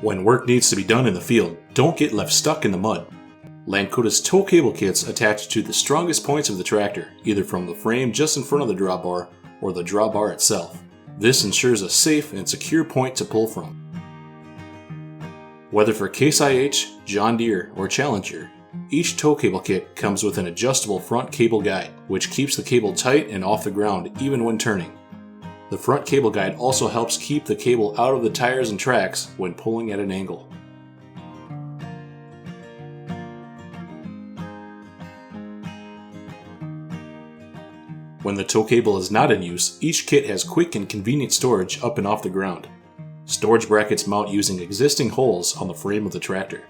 When work needs to be done in the field, don't get left stuck in the mud. Lankota's tow cable kits attach to the strongest points of the tractor, either from the frame just in front of the drawbar or the drawbar itself. This ensures a safe and secure point to pull from. Whether for Case IH, John Deere, or Challenger, each tow cable kit comes with an adjustable front cable guide, which keeps the cable tight and off the ground even when turning. The front cable guide also helps keep the cable out of the tires and tracks when pulling at an angle. When the tow cable is not in use, each kit has quick and convenient storage up and off the ground. Storage brackets mount using existing holes on the frame of the tractor.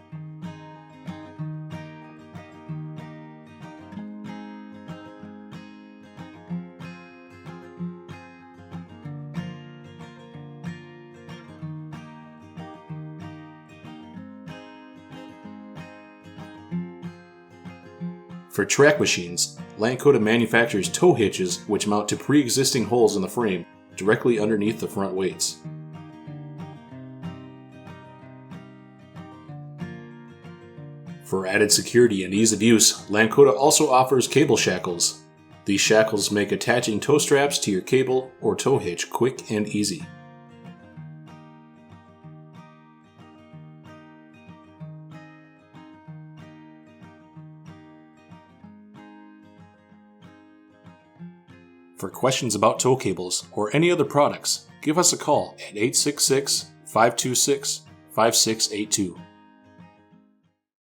For track machines, Lankota manufactures tow hitches which mount to pre-existing holes in the frame directly underneath the front weights. For added security and ease of use, Lankota also offers cable shackles. These shackles make attaching tow straps to your cable or tow hitch quick and easy. For questions about tow cables or any other products, give us a call at 866-526-5682.